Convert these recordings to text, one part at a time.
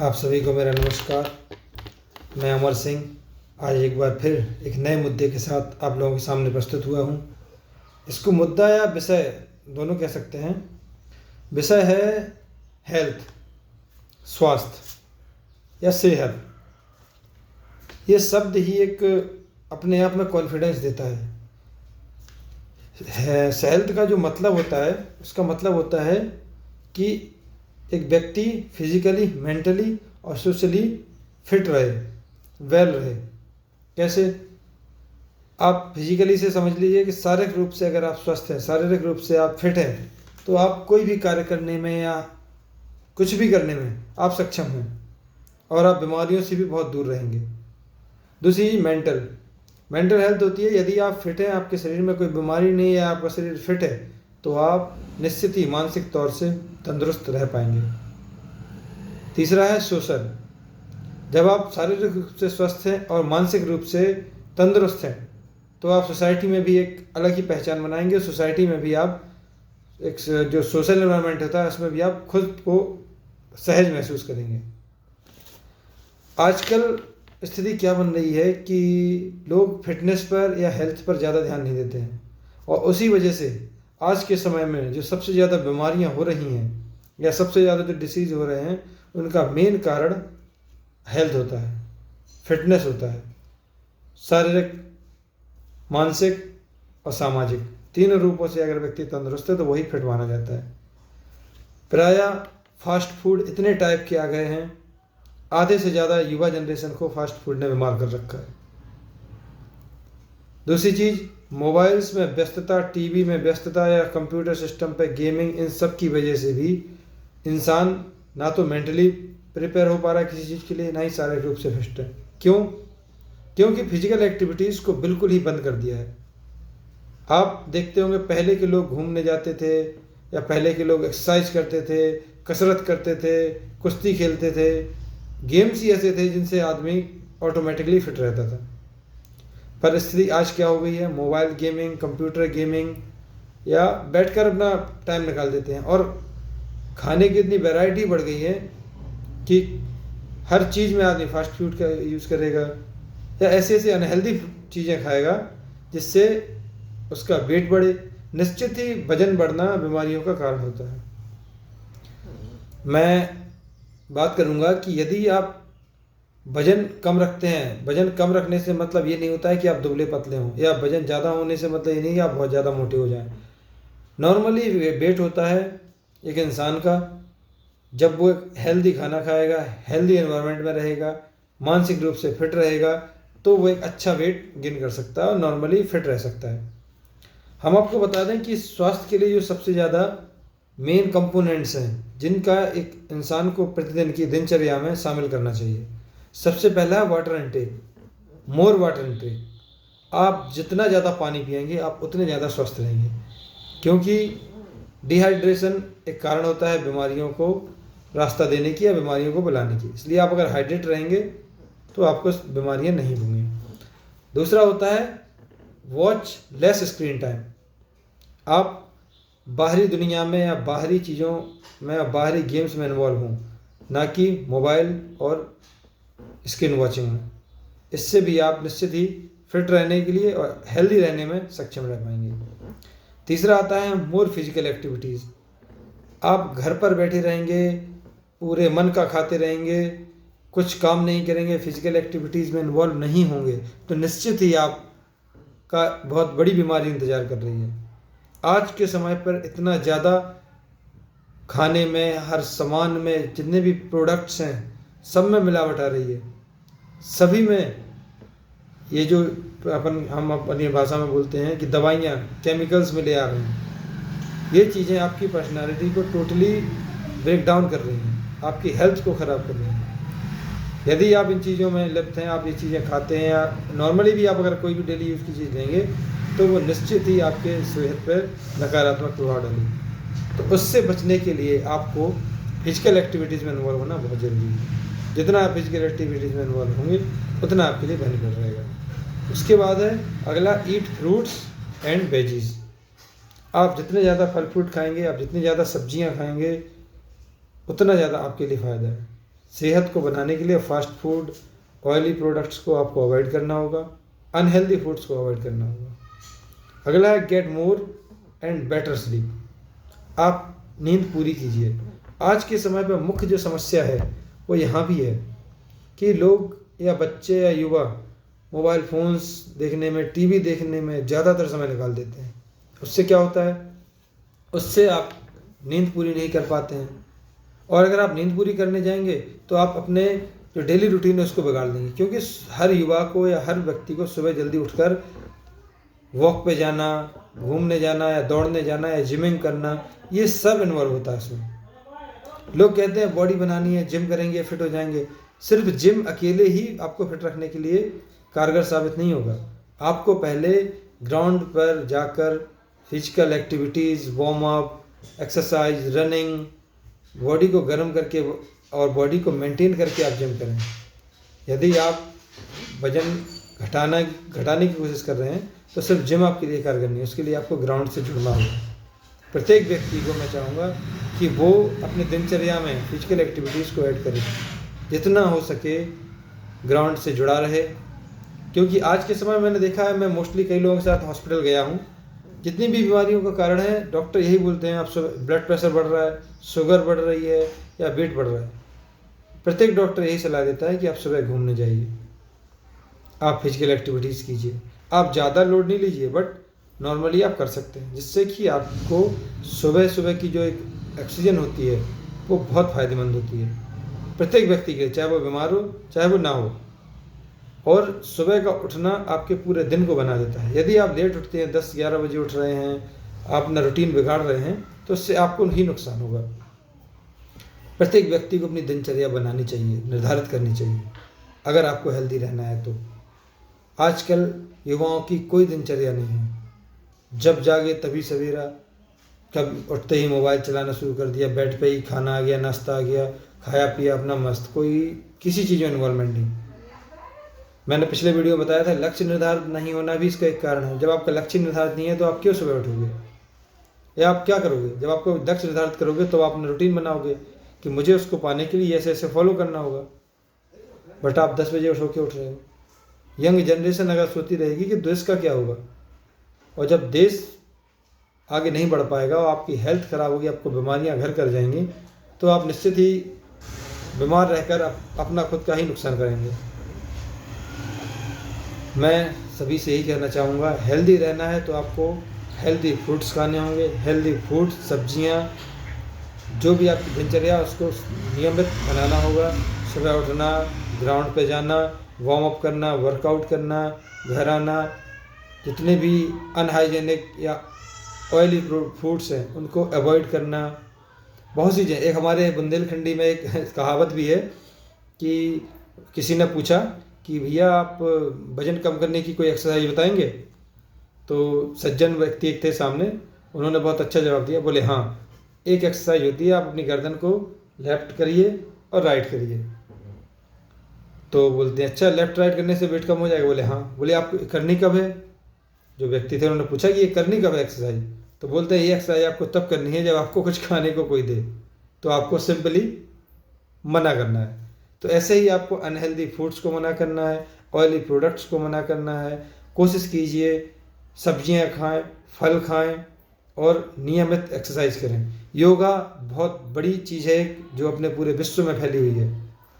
आप सभी को मेरा नमस्कार। मैं अमर सिंह आज एक बार फिर एक नए मुद्दे के साथ आप लोगों के सामने प्रस्तुत हुआ हूँ। इसको मुद्दा या विषय दोनों कह सकते हैं। विषय है हेल्थ, स्वास्थ्य या सेहत। ये शब्द ही एक अपने आप में कॉन्फिडेंस देता है। हेल्थ का जो मतलब होता है, उसका मतलब होता है कि एक व्यक्ति फिजिकली, मेंटली और सोशली फिट रहे, वेल रहे। कैसे? आप फिजिकली से समझ लीजिए कि शारीरिक रूप से अगर आप स्वस्थ हैं, शारीरिक रूप से आप फिट हैं, तो आप कोई भी कार्य करने में या कुछ भी करने में आप सक्षम हैं और आप बीमारियों से भी बहुत दूर रहेंगे। दूसरी मेंटल हेल्थ होती है, यदि आप फिट हैं, आपके शरीर में कोई बीमारी नहीं है, आपका शरीर फिट है, तो आप निश्चित ही मानसिक तौर से तंदुरुस्त रह पाएंगे। तीसरा है सोशल। जब आप शारीरिक रूप से स्वस्थ हैं और मानसिक रूप से तंदुरुस्त हैं, तो आप सोसाइटी में भी एक अलग ही पहचान बनाएंगे। सोसाइटी में भी आप एक जो सोशल एनवायरनमेंट होता है, उसमें भी आप खुद को सहज महसूस करेंगे। आजकल स्थिति क्या बन रही है कि लोग फिटनेस पर या हेल्थ पर ज़्यादा ध्यान नहीं देते हैं, और उसी वजह से आज के समय में जो सबसे ज़्यादा बीमारियां हो रही हैं या सबसे ज़्यादा जो डिसीज़ हो रहे हैं, उनका मेन कारण हेल्थ होता है, फिटनेस होता है। शारीरिक, मानसिक और सामाजिक तीनों रूपों से अगर व्यक्ति तंदुरुस्त है तो वही फिट माना जाता है। प्रायः फास्ट फूड इतने टाइप के आ गए हैं, आधे से ज़्यादा युवा जनरेशन को फास्ट फूड ने बीमार कर रखा है। दूसरी चीज़, मोबाइल्स में व्यस्तता, टीवी में व्यस्तता या कंप्यूटर सिस्टम पे गेमिंग, इन सब की वजह से भी इंसान ना तो मेंटली प्रिपेयर हो पा रहा है किसी चीज़ के लिए, ना ही शारीरिक रूप से फिट है। क्यों? क्योंकि फिजिकल एक्टिविटीज़ को बिल्कुल ही बंद कर दिया है। आप देखते होंगे पहले के लोग घूमने जाते थे, या पहले के लोग एक्सरसाइज करते थे, कसरत करते थे, कुश्ती खेलते थे। गेम्स ही ऐसे थे जिनसे आदमी ऑटोमेटिकली फिट रहता था। पर स्थिति आज क्या हो गई है? मोबाइल गेमिंग, कंप्यूटर गेमिंग, या बैठकर अपना टाइम निकाल देते हैं। और खाने की इतनी वैरायटी बढ़ गई है कि हर चीज़ में आदमी फास्ट फूड का यूज़ करेगा या ऐसे ऐसे अनहेल्दी चीज़ें खाएगा जिससे उसका वेट बढ़े। निश्चित ही वजन बढ़ना बीमारियों का कारण होता है। मैं बात करूंगा कि यदि आप वजन कम रखते हैं, वजन कम रखने से मतलब ये नहीं होता है कि आप दुबले पतले हों, या वजन ज़्यादा होने से मतलब ये नहीं कि आप बहुत ज़्यादा मोटे हो जाएं। नॉर्मली वेट होता है एक इंसान का जब वो हेल्दी खाना खाएगा, हेल्दी एनवायरनमेंट में रहेगा, मानसिक रूप से फिट रहेगा, तो वो एक अच्छा वेट गेन कर सकता है और नॉर्मली फिट रह सकता है। हम आपको बता दें कि स्वास्थ्य के लिए जो सबसे ज़्यादा मेन कंपोनेंट्स हैं जिनका एक इंसान को प्रतिदिन की दिनचर्या में शामिल करना चाहिए, सबसे पहला water intake, more water intake. आप जितना ज़्यादा पानी पिएंगे आप उतने ज़्यादा स्वस्थ रहेंगे, क्योंकि डिहाइड्रेशन एक कारण होता है बीमारियों को रास्ता देने की या बीमारियों को बुलाने की। इसलिए आप अगर हाइड्रेट रहेंगे तो आपको बीमारियां नहीं होंगी। दूसरा होता है वॉच लेस स्क्रीन टाइम। आप बाहरी दुनिया में या बाहरी चीज़ों में या बाहरी गेम्स में इन्वॉल्व हों, ना कि मोबाइल और स्क्रीन वॉचिंग में। इससे भी आप निश्चित ही फिट रहने के लिए और हेल्दी रहने में सक्षम रह पाएंगे। तीसरा आता है मोर फिजिकल एक्टिविटीज़। आप घर पर बैठे रहेंगे, पूरे मन का खाते रहेंगे, कुछ काम नहीं करेंगे, फिजिकल एक्टिविटीज़ में इन्वॉल्व नहीं होंगे, तो निश्चित ही आपका बहुत बड़ी बीमारी इंतज़ार कर रही है। आज के समय पर इतना ज़्यादा खाने में, हर सामान में, जितने भी प्रोडक्ट्स हैं, सब में मिलावट आ रही है। सभी में ये जो हम अपनी भाषा में बोलते हैं कि दवाइयाँ, केमिकल्स मिले आ रहे हैं। ये चीज़ें आपकी पर्सनालिटी को टोटली ब्रेक डाउन कर रही हैं, आपकी हेल्थ को ख़राब कर रही हैं। यदि आप इन चीज़ों में लिप्त हैं, आप ये चीज़ें खाते हैं, या नॉर्मली भी आप अगर कोई भी डेली यूज़ की चीज़ लेंगे, तो वो निश्चित ही आपके सेहत पर नकारात्मक प्रभाव डालेगी। तो उससे बचने के लिए आपको फिजिकल एक्टिविटीज़ में इन्वॉल्व होना बहुत ज़रूरी है। जितना आप फिजिकल एक्टिविटीज़ में इन्वॉल्व होंगे उतना आपके लिए बेनिफिट रहेगा। उसके बाद है अगला, ईट फ्रूट्स एंड वेजीज। आप जितने ज़्यादा फल फ्रूट खाएंगे, आप जितनी ज़्यादा सब्जियां खाएंगे, उतना ज़्यादा आपके लिए फ़ायदा है। सेहत को बनाने के लिए फास्ट फूड, ऑयली प्रोडक्ट्स को आपको अवॉइड करना होगा, अनहेल्दी फूड्स को अवॉइड करना होगा। अगला है get more and better sleep. आप नींद पूरी कीजिए। आज के समय पर मुख्य जो समस्या है वो यहाँ भी है कि लोग या बच्चे या युवा मोबाइल फ़ोन्स देखने में, टीवी देखने में ज़्यादातर समय निकाल देते हैं। उससे क्या होता है, उससे आप नींद पूरी नहीं कर पाते हैं, और अगर आप नींद पूरी करने जाएंगे तो आप अपने जो डेली रूटीन है उसको बिगाड़ देंगे। क्योंकि हर युवा को या हर व्यक्ति को सुबह जल्दी उठकर वॉक पे जाना, घूमने जाना या दौड़ने जाना या जिमिंग करना, ये सब इन्वॉल्व होता है इसमें। लोग कहते हैं बॉडी बनानी है, जिम करेंगे फिट हो जाएंगे। सिर्फ जिम अकेले ही आपको फिट रखने के लिए कारगर साबित नहीं होगा। आपको पहले ग्राउंड पर जाकर physical activities, warm up, exercise, running, body को गर्म करके और बॉडी को मेंटेन करके आप जिम करें। यदि आप वजन घटाने की कोशिश कर रहे हैं तो सिर्फ जिम आपके लिए कारगर नहीं है, उसके लिए आपको ग्राउंड से जुड़ना होगा। प्रत्येक व्यक्ति को मैं चाहूँगा कि वो अपनी दिनचर्या में फिजिकल एक्टिविटीज़ को ऐड करे, जितना हो सके ग्राउंड से जुड़ा रहे। क्योंकि आज के समय में मैंने देखा है, मैं मोस्टली कई लोगों के साथ हॉस्पिटल गया हूँ, जितनी भी बीमारियों का कारण है डॉक्टर यही बोलते हैं, आप ब्लड प्रेशर बढ़ रहा है, शुगर बढ़ रही है या वेट बढ़ रहा है, प्रत्येक डॉक्टर यही सलाह देता है कि आप सुबह घूमने जाइए, आप फिजिकल एक्टिविटीज़ कीजिए। आप ज़्यादा लोड नहीं लीजिए, बट नॉर्मली आप कर सकते हैं, जिससे कि आपको सुबह सुबह की जो एक ऑक्सीजन होती है वो बहुत फ़ायदेमंद होती है प्रत्येक व्यक्ति के लिए, चाहे वो बीमार हो चाहे वो ना हो। और सुबह का उठना आपके पूरे दिन को बना देता है। यदि आप लेट उठते हैं, 10-11 बजे उठ रहे हैं, आप अपना रूटीन बिगाड़ रहे हैं, तो उससे आपको ही नुकसान होगा। प्रत्येक व्यक्ति को अपनी दिनचर्या बनानी चाहिए, निर्धारित करनी चाहिए, अगर आपको हेल्दी रहना है तो। आजकल युवाओं की कोई दिनचर्या नहीं है, जब जागे तभी सवेरा, कब उठते ही मोबाइल चलाना शुरू कर दिया, बेड पे ही खाना आ गया, नाश्ता आ गया, खाया पिया अपना मस्त, कोई किसी चीज़ में इन्वॉल्वमेंट नहीं। मैंने पिछले वीडियो में बताया था, लक्ष्य निर्धारित नहीं होना भी इसका एक कारण है। जब आपका लक्ष्य निर्धारित नहीं है तो आप क्यों सुबह उठोगे या आप क्या करोगे? जब आपको लक्ष्य निर्धारित करोगे तो आप अपना रूटीन बनाओगे कि मुझे उसको पाने के लिए ऐसे ऐसे फॉलो करना होगा। बट आप 10 बजे उठ रहे हो। यंग जनरेशन अगर सोती रहेगी कि देश का क्या होगा, और जब देश आगे नहीं बढ़ पाएगा और आपकी हेल्थ खराब होगी, आपको बीमारियां घर कर जाएंगी, तो आप निश्चित ही बीमार रहकर अपना खुद का ही नुकसान करेंगे। मैं सभी से यही कहना चाहूँगा, हेल्दी रहना है तो आपको हेल्दी फ्रूट्स खाने होंगे, हेल्दी फ्रूट्स, सब्जियाँ, जो भी आपकी दिनचर्या उसको नियमित बनाना होगा। सुबह उठना, ग्राउंड पे जाना, वार्म अप करना, वर्कआउट करना, घर आना, जितने भी अनहाइजेनिक या ऑयली फूड्स हैं उनको अवॉइड करना। बहुत सी चीज़ें, एक हमारे बुंदेलखंडी में एक कहावत भी है कि किसी ने पूछा कि भैया आप वजन कम करने की कोई एक्सरसाइज बताएंगे? तो सज्जन व्यक्ति एक थे सामने, उन्होंने बहुत अच्छा जवाब दिया। बोले हाँ, एक एक्सरसाइज होती है, आप अपनी गर्दन को लेफ्ट करिए और राइट करिए। तो बोलते हैं अच्छा, लेफ्ट राइट करने से वेट कम हो जाएगा? बोले हाँ। बोले आपको करनी कब है? जो व्यक्ति थे उन्होंने पूछा कि ये करनी कब है एक्सरसाइज? तो बोलते हैं ये एक्सरसाइज आपको तब करनी है जब आपको कुछ खाने को कोई दे, तो आपको सिंपली मना करना है। तो ऐसे ही आपको अनहेल्दी फूड्स को मना करना है, ऑयली प्रोडक्ट्स को मना करना है। कोशिश कीजिए सब्जियां खाएं, फल खाएं और नियमित एक्सरसाइज करें। योगा बहुत बड़ी चीज़ है जो अपने पूरे विश्व में फैली हुई है।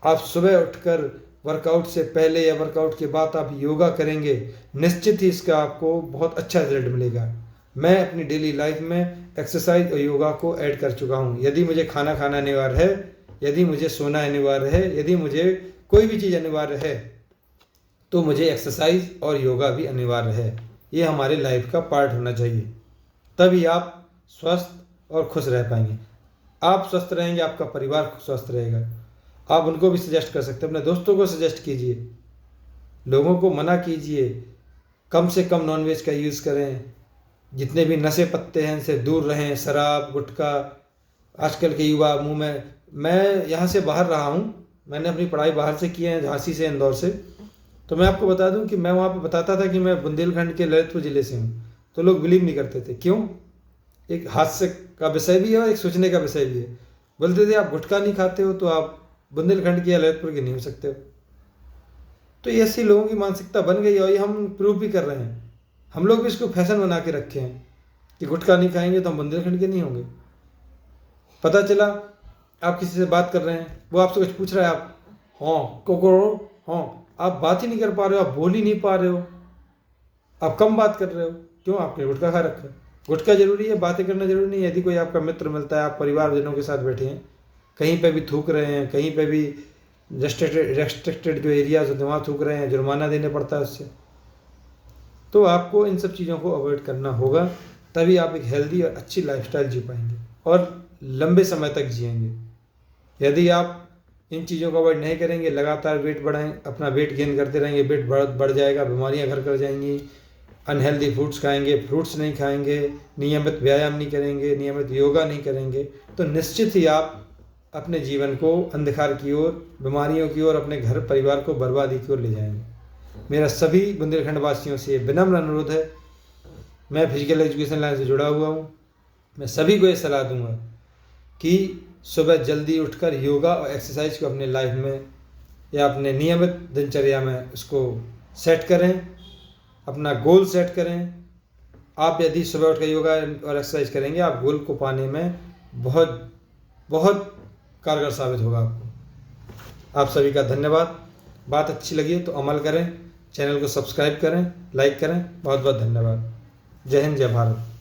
आप सुबह उठकर वर्कआउट से पहले या वर्कआउट के बाद आप योगा करेंगे, निश्चित ही इसका आपको बहुत अच्छा रिजल्ट मिलेगा। मैं अपनी डेली लाइफ में एक्सरसाइज और योगा को ऐड कर चुका हूँ। यदि मुझे खाना खाना अनिवार्य है, यदि मुझे सोना अनिवार्य है, यदि मुझे कोई भी चीज़ अनिवार्य है, तो मुझे एक्सरसाइज और योगा भी अनिवार्य है। ये हमारे लाइफ का पार्ट होना चाहिए, तभी आप स्वस्थ और खुश रह पाएंगे। आप स्वस्थ रहेंगे, आपका परिवार स्वस्थ रहेगा। आप उनको भी सजेस्ट कर सकते हैं, अपने दोस्तों को सजेस्ट कीजिए, लोगों को मना कीजिए, कम से कम नॉनवेज का यूज़ करें, जितने भी नशे पत्ते हैं इनसे दूर रहें, शराब, गुटखा। आजकल के युवा मुँह में, मैं यहाँ से बाहर रहा हूँ, मैंने अपनी पढ़ाई बाहर से की है, झांसी से, इंदौर से। तो मैं आपको बता दूं कि मैं वहाँ पे बताता था कि मैं बुंदेलखंड के ललितपुर ज़िले से हूँ, तो लोग बिलीव नहीं करते थे। क्यों? एक हास्य का विषय भी है और एक सोचने का विषय भी है। बोलते थे आप गुटखा नहीं खाते हो तो आप बुंदेलखंड की या ललितपुर के नहीं हो सकते हो। तो ये ऐसे लोगों की मानसिकता बन गई है और ये हम प्रूव भी कर रहे हैं। हम लोग भी इसको फैशन बना के रखे हैं कि गुटखा नहीं खाएंगे तो हम बुंदेलखंड के नहीं होंगे। पता चला आप किसी से बात कर रहे हैं, वो आपसे कुछ पूछ रहा है, आप हाँ को हाँ, आप बात ही नहीं कर पा रहे हो, आप बोल ही नहीं पा रहे हो, आप कम बात कर रहे हो। क्यों? आपने गुटखा खा रखा है। गुटखा जरूरी है, बातें करना जरूरी नहीं है। यदि कोई आपका मित्र मिलता है, आप परिवारजनों के साथ बैठे हैं, कहीं पे भी थूक रहे हैं, कहीं पे भी रेस्ट्रिक्टेड जो एरियाज होते हैं वहाँ थूक रहे हैं, जुर्माना देने पड़ता है उससे। तो आपको इन सब चीज़ों को अवॉइड करना होगा, तभी आप एक हेल्दी और अच्छी लाइफस्टाइल जी पाएंगे और लंबे समय तक जिएंगे। यदि आप इन चीज़ों को अवॉइड नहीं करेंगे, लगातार वेट बढ़ाएं, अपना वेट गेन करते रहेंगे, वेट बढ़ जाएगा, बीमारियां घर कर जाएंगी। अनहेल्दी फूड्स खाएंगे, फ्रूट्स नहीं खाएंगे, नियमित व्यायाम नहीं करेंगे, नियमित योगा नहीं करेंगे, तो निश्चित ही आप अपने जीवन को अंधकार की ओर, बीमारियों की ओर, अपने घर परिवार को बर्बादी की ओर ले जाएंगे। मेरा सभी बुंदेलखंड वासियों से विनम्र अनुरोध है, मैं फिजिकल एजुकेशन लाइन से जुड़ा हुआ हूँ, मैं सभी को ये सलाह दूंगा कि सुबह जल्दी उठकर योगा और एक्सरसाइज को अपने लाइफ में या अपने नियमित दिनचर्या में उसको सेट करें, अपना गोल सेट करें। आप यदि सुबह उठकर योगा और एक्सरसाइज करेंगे, आप गोल को पाने में बहुत बहुत कारगर साबित होगा आपको। आप सभी का धन्यवाद। बात अच्छी लगी तो अमल करें, चैनल को सब्सक्राइब करें, लाइक करें। बहुत बहुत धन्यवाद। जय हिंद, जय भारत।